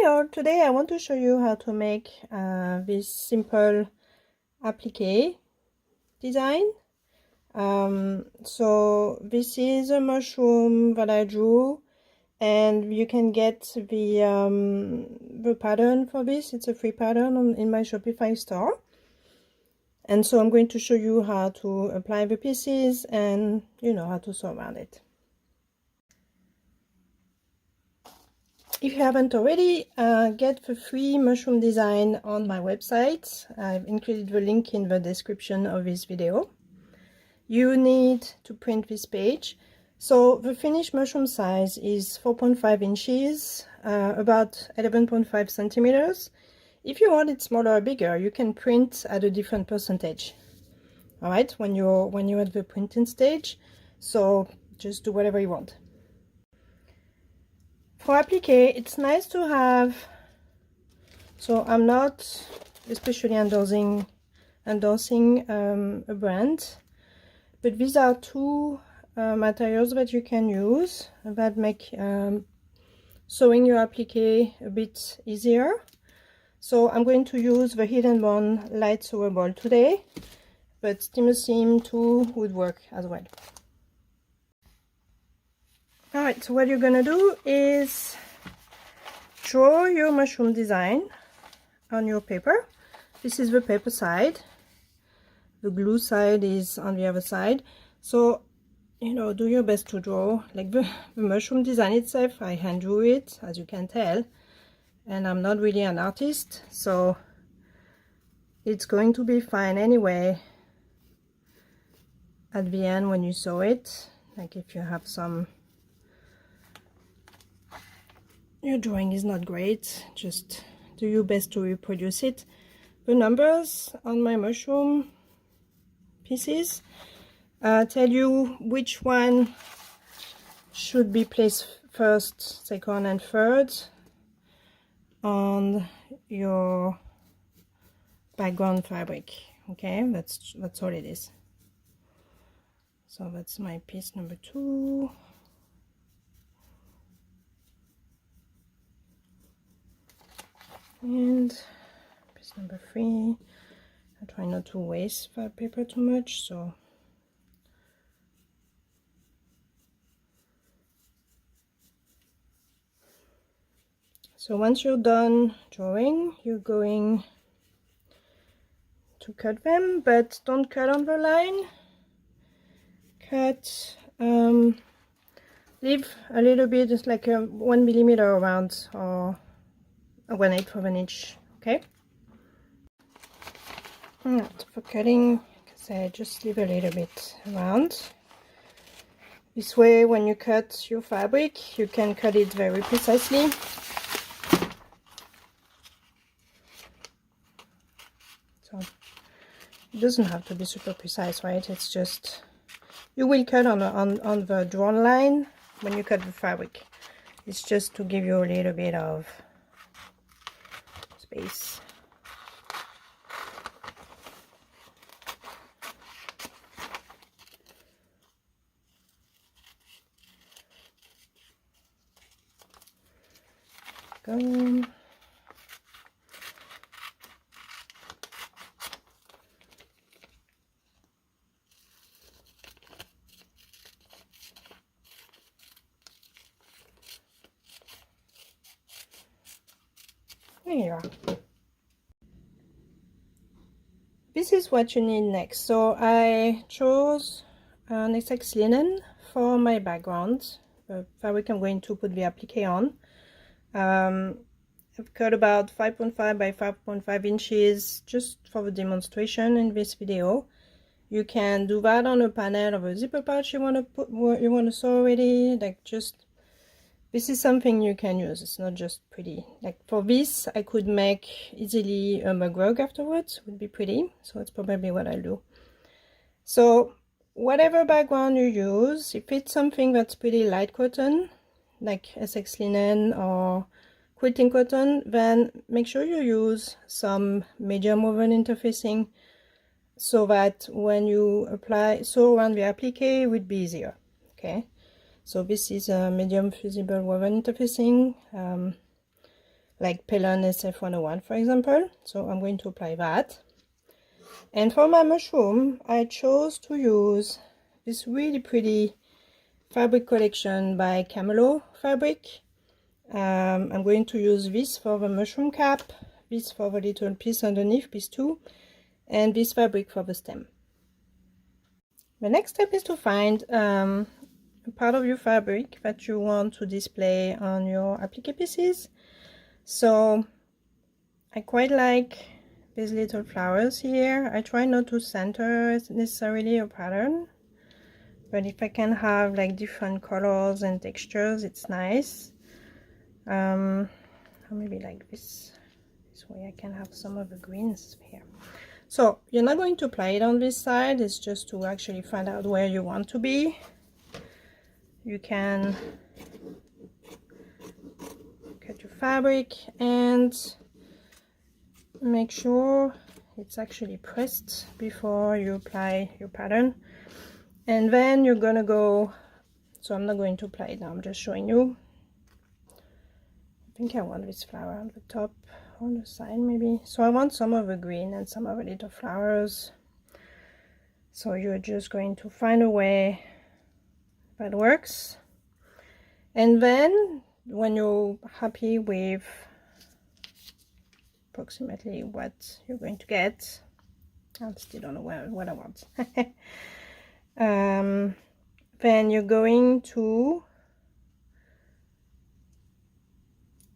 all, today I want to show you how to make this simple applique design. So this is a mushroom that I drew, and you can get the pattern for this. It's a free pattern in my Shopify store. And so I'm going to show you how to apply the pieces and how to sew around it. If you haven't already, get the free mushroom design on my website. I've included the link in the description of this video. You need to print this page. So the finished mushroom size is 4.5 inches, about 11.5 centimeters. If you want it smaller or bigger, you can print at a different percentage. All right, when you're at the printing stage. So just do whatever you want. For applique, it's nice to have, so I'm not especially endorsing a brand, but these are two materials that you can use that make sewing your applique a bit easier. So I'm going to use the Hidden Bond light sewable today, but Steamer Seam 2 would work as well. Alright, so what you're gonna do is draw your mushroom design on your paper. This is the paper side. The glue side is on the other side. So, do your best to draw. Like the mushroom design itself, I hand drew it, as you can tell. And I'm not really an artist, so it's going to be fine anyway at the end when you sew it. Like if you have your drawing is not great, just do your best to reproduce it. The numbers on my mushroom pieces tell you which one should be placed first, second and third on your background fabric. Okay, that's all it is. So that's my piece number 2. And piece number 3. I try not to waste the paper too much, so once you're done drawing, you're going to cut them, but don't cut on the line. Cut, leave a little bit, just like 1 millimeter around, or 1/8 of an inch, okay? For cutting, I just leave a little bit around. This way, when you cut your fabric, you can cut it very precisely. So it doesn't have to be super precise, right? It's just, you will cut on the drawn line when you cut the fabric. It's just to give you a little bit of space. Go. There you are. This is what you need next. So I chose an Essex linen for my background, the fabric I'm going to put the applique on. I've cut about 5.5 by 5.5 inches just for the demonstration in this video. You can do that on a panel of a zipper pouch you want to sew already. Like, just, this is something you can use. It's not just pretty. Like for this, I could make easily a mug rug afterwards. Would be pretty. So it's probably what I'll do. So whatever background you use, if it's something that's pretty light cotton, like Essex linen or quilting cotton, then make sure you use some medium woven interfacing so that when you sew around the applique, it would be easier. Okay, so this is a medium fusible woven interfacing. like Pelon SF101 for example. So I'm going to apply that. And for my mushroom, I chose to use this really pretty fabric collection by Camelot fabric. I'm going to use this for the mushroom cap, this for the little piece underneath, piece 2, and this fabric for the stem. The next step is to find a part of your fabric that you want to display on your applique pieces. So I quite like these little flowers here. I try not to center necessarily a pattern, but if I can have like different colors and textures, it's nice. Or maybe like this way I can have some of the greens here. So you're not going to apply it on this side, it's just to actually find out where you want to be. You can cut your fabric and make sure it's actually pressed before you apply your pattern. And then you're gonna go, so I'm not going to apply it now, I'm just showing you. I think I want this flower on the top, on the side maybe. So I want some of the green and some of the little flowers. So you're just going to find a way that works. And then when you're happy with approximately what you're going to get, I still don't know what I want. Then you're going to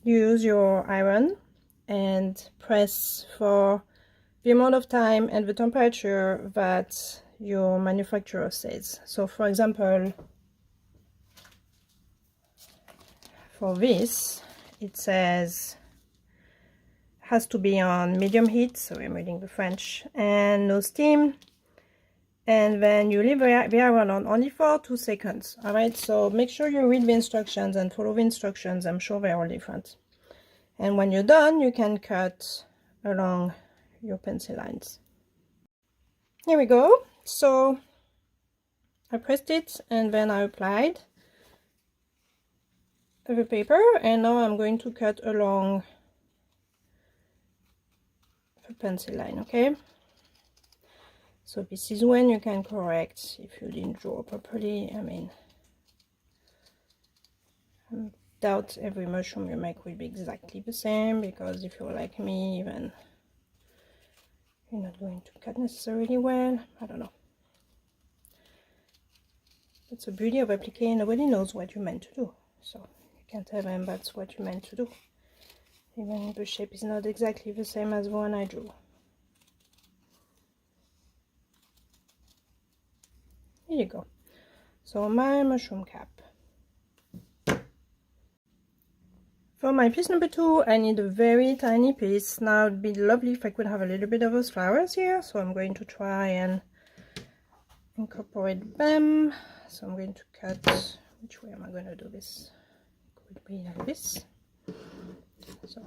use your iron and press for the amount of time and the temperature that your manufacturer says. So for example, for this it says has to be on medium heat, so I'm reading the French, and no steam, and then you leave the iron on only for 2 seconds. All right, so make sure you read the instructions and follow the instructions. I'm sure they're all different. And when you're done, you can cut along your pencil lines. Here we go. So I pressed it and then I applied the paper, and now I'm going to cut along the pencil line. Okay, so this is when you can correct if you didn't draw properly. I mean, I doubt every mushroom you make will be exactly the same, because if you're like me, then you're not going to cut necessarily well. I don't know. That's the beauty of applique. Nobody knows what you meant to do, so you can tell them that's what you meant to do, even if the shape is not exactly the same as the one I drew. Here you go. So my mushroom cap. For my piece number 2, I need a very tiny piece. Now it'd be lovely if I could have a little bit of those flowers here, so I'm going to try and incorporate them. So I'm going to cut, which way am I going to do this? Could be like this. So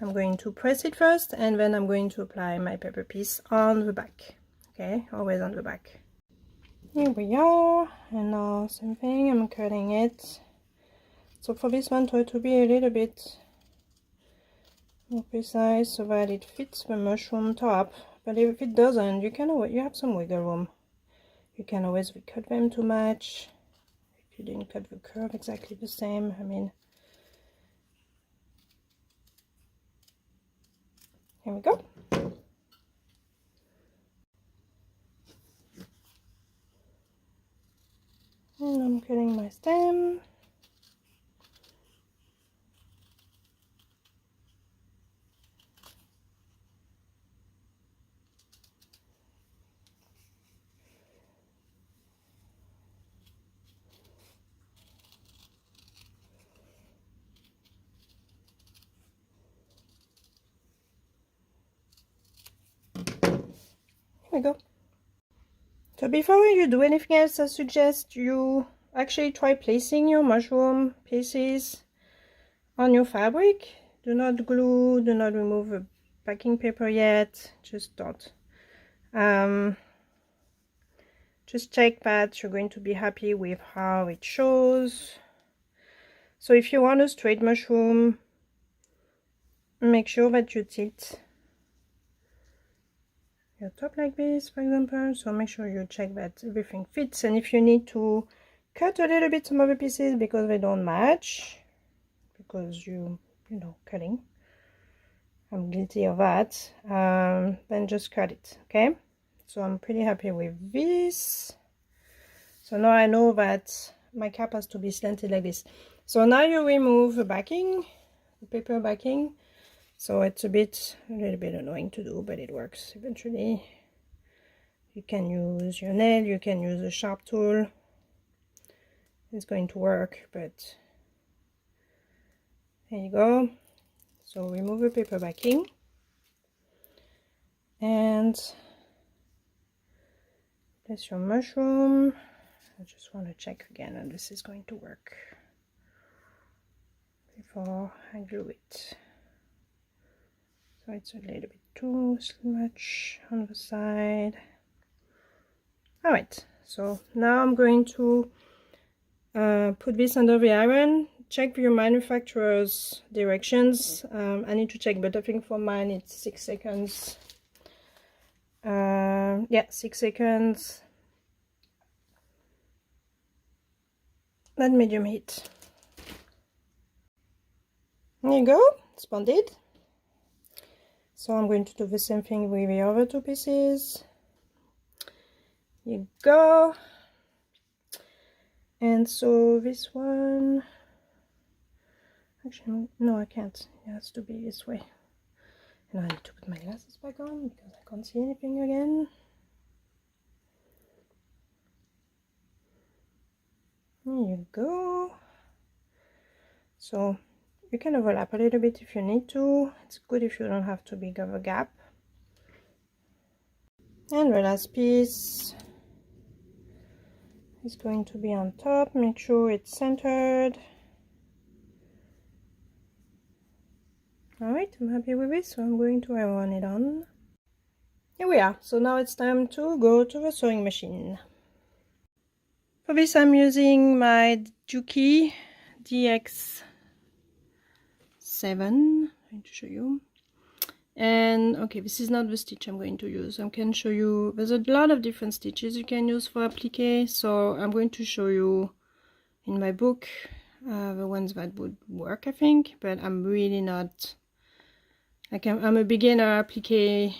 I'm going to press it first, and then I'm going to apply my paper piece on the back. Okay, always on the back. Here we are, and now same thing, I'm cutting it. So for this one, try to be a little bit more precise so that it fits the mushroom top. But if it doesn't, you can always, you have some wiggle room. You can always recut them to match. If you didn't cut the curve exactly the same, I mean. Here we go. And I'm cutting my stem. Here we go. So before you do anything else, I suggest you actually try placing your mushroom pieces on your fabric. Do not glue, do not remove the backing paper yet, just don't. just check that you're going to be happy with how it shows. So if you want a straight mushroom, make sure that you tilt your top like this, for example. So make sure you check that everything fits, and if you need to cut a little bit some of the pieces because they don't match, because you know, cutting, I'm guilty of that, then just cut it. Okay, so I'm pretty happy with this. So now I know that my cap has to be slanted like this. So now you remove the backing, the paper backing. So it's a little bit annoying to do, but it works eventually. You can use your nail, you can use a sharp tool. It's going to work, but there you go. So remove the paper backing, and place your mushroom. I just want to check again that this is going to work before I glue it. So it's a little bit too much on the side. Alright, so now I'm going to put this under the iron. Check your manufacturer's directions. I need to check, but I think for mine it's 6 seconds. Yeah, 6 seconds. At medium heat. There you go, it's bonded. So I'm going to do the same thing with the other two pieces. Here you go. And so this one, actually no, I can't. It has to be this way. And I need to put my glasses back on because I can't see anything again. There you go. So you can overlap a little bit if you need to. It's good if you don't have too big of a gap. And the last piece is going to be on top. Make sure it's centered. Alright, I'm happy with it, so I'm going to iron it on. Here we are. So now it's time to go to the sewing machine. For this I'm using my Juki DX7. I'm going to show you. And okay, this is not the stitch I'm going to use. I can show you, there's a lot of different stitches you can use for applique, so I'm going to show you in my book the ones that would work, I think, but I'm really not, like, I'm a beginner applique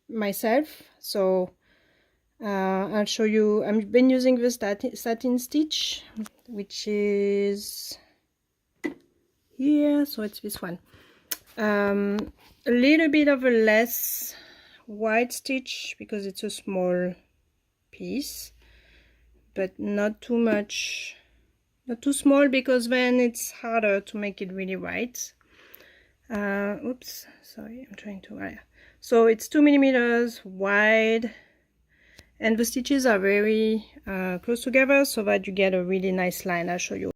myself, so I'll show you. I've been using the satin stitch, which is here, so it's this one. A little bit of a less wide stitch because it's a small piece, but not too much, not too small, because then it's harder to make it really right. Oops, sorry, I'm trying to, so it's 2 millimeters wide, and the stitches are very close together so that you get a really nice line. I'll show you.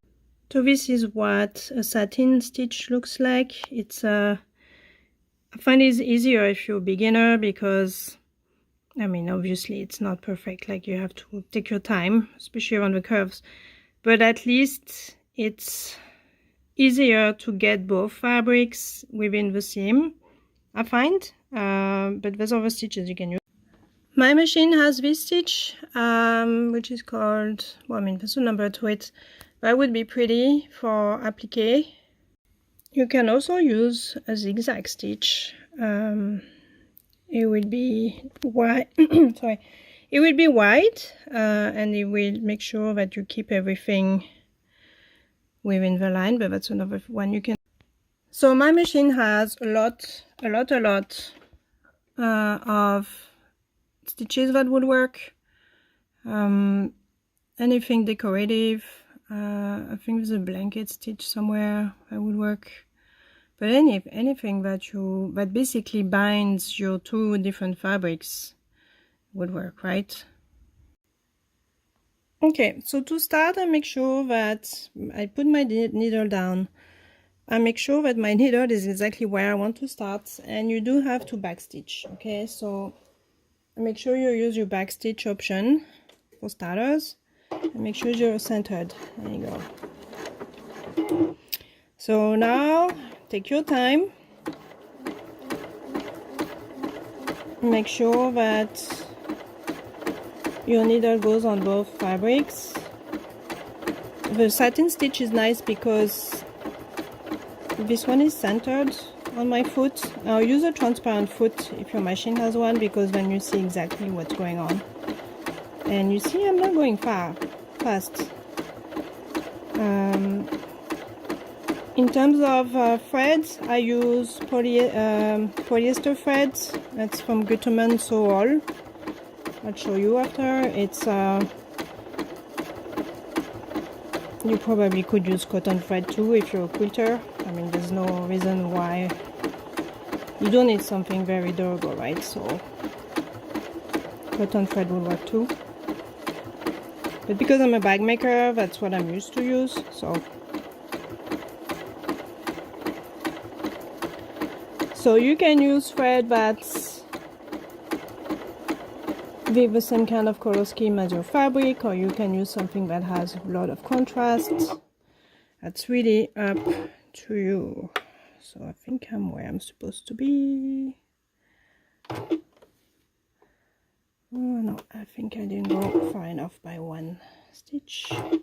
So this is what a satin stitch looks like. It's I find it's easier if you're a beginner because, I mean, obviously it's not perfect, like you have to take your time, especially on the curves, but at least it's easier to get both fabrics within the seam, I find, but there's other stitches you can use. My machine has this stitch, which is called, well, I mean, there's a number to it. That would be pretty for applique. You can also use a zigzag stitch. It will be wide. Sorry, it will be wide, and it will make sure that you keep everything within the line. But that's another one you can. So my machine has a lot of stitches that would work. Anything decorative. I think there's a blanket stitch somewhere that would work, but anything that basically binds your two different fabrics would work, right? Okay, so to start, I make sure that I put my needle down. I make sure that my needle is exactly where I want to start, and you do have to backstitch. Okay, so make sure you use your backstitch option. for starters. And make sure you're centered. There you go. So now take your time. Make sure that your needle goes on both fabrics. The satin stitch is nice because this one is centered on my foot. I'll use a transparent foot if your machine has one, because then you see exactly what's going on. And you see I'm not going fast. In terms of threads, I use polyester threads. That's from Gutermann Sew All. I'll show you after. It's you probably could use cotton thread too if you're a quilter. I mean, there's no reason why. You don't need something very durable, right? So cotton thread will work too. But because I'm a bag maker, that's what I'm used to use. So you can use thread that's with the same kind of color scheme as your fabric, or you can use something that has a lot of contrast. That's really up to you. So I think I'm where I'm supposed to be. Oh no, I think I didn't go far enough by one stitch. There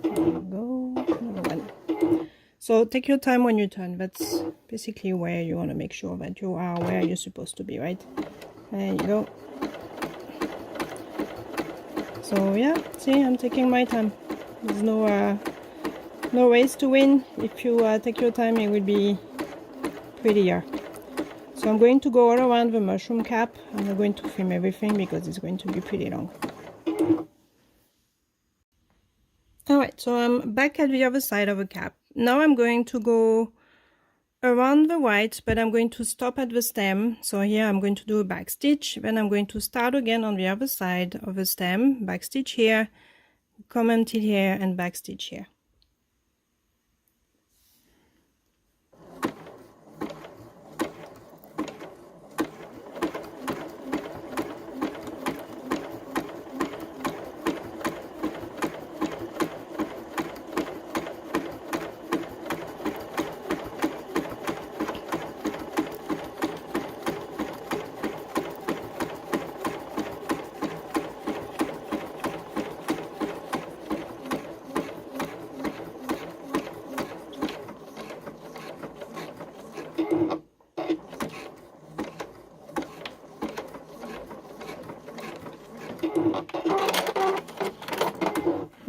you go, another one. So take your time when you turn. That's basically where you want to make sure that you are where you're supposed to be, right? There you go. So yeah, see, I'm taking my time. There's no race to win. If you take your time, it will be prettier. So I'm going to go all around the mushroom cap. I'm not going to film everything because it's going to be pretty long. Alright, so I'm back at the other side of the cap. Now I'm going to go around the white, but I'm going to stop at the stem. So here I'm going to do a back stitch, then I'm going to start again on the other side of the stem, back stitch here, come empty here, and back stitch here.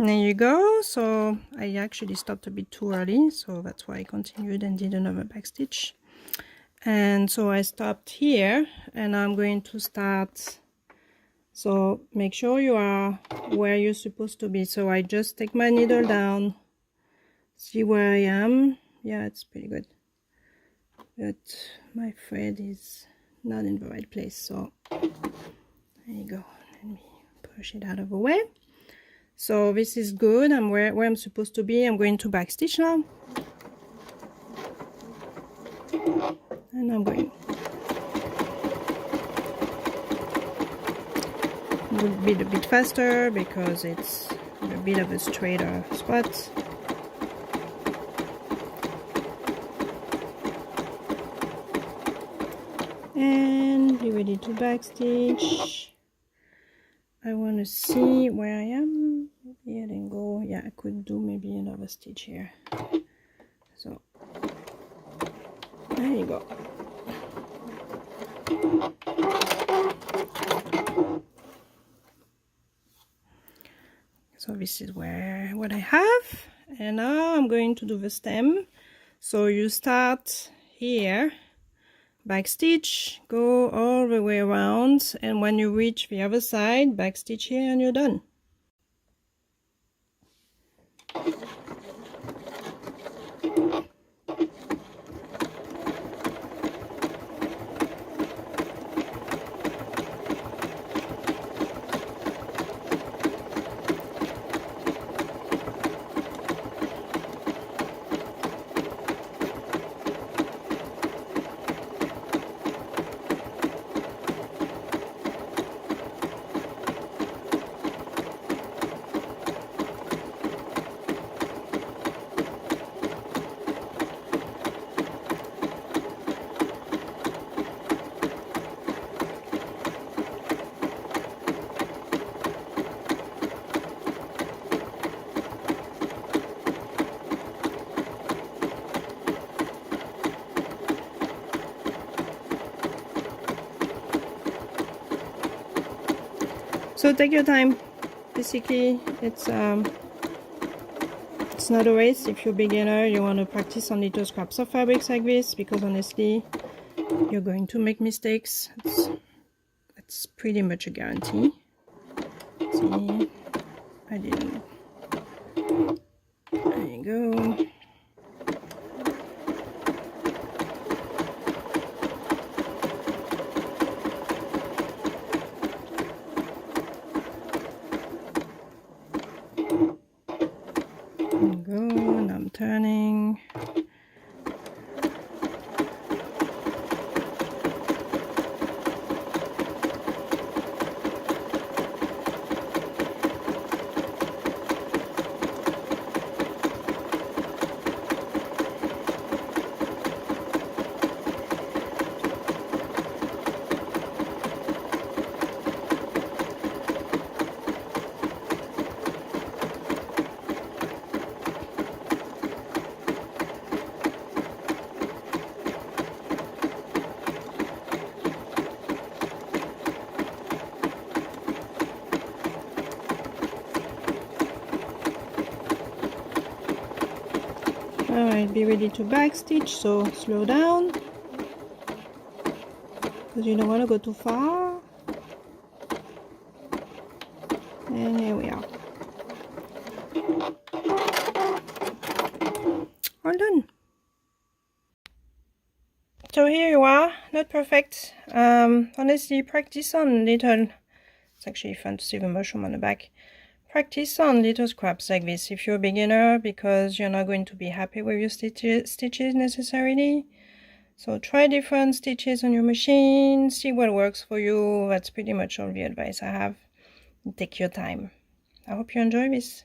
There you go. So I actually stopped a bit too early, so that's why I continued and did another back stitch. And so I stopped here, and I'm going to start. So make sure you are where you're supposed to be. So I just take my needle down, see where I am. Yeah, it's pretty good, but my thread is not in the right place. So there you go. Let me push it out of the way. So this is good. I'm where I'm supposed to be. I'm going to back stitch now, and I'm going a bit faster because it's a bit of a straighter spot. And be ready to back stitch. I want to see where I am. Maybe I didn't go. Yeah, I could do maybe another stitch here. So there you go. So this is what I have, and now I'm going to do the stem. So you start here, back stitch, go all the way around, and when you reach the other side, back stitch here, and you're done. So take your time. Basically, it's not a race. If you're a beginner, you want to practice on little scraps of fabrics like this, because honestly, you're going to make mistakes. It's pretty much a guarantee. See, I didn't. There you go. Go, and I'm turning. Alright, be ready to backstitch, so slow down, because you don't want to go too far. And here we are. All done. So here you are, not perfect. Honestly, practice on little, it's actually fun to see the mushroom on the back. Practice on little scraps like this if you're a beginner, because you're not going to be happy with your stitches necessarily. So try different stitches on your machine, see what works for you. That's pretty much all the advice I have. Take your time. I hope you enjoy this.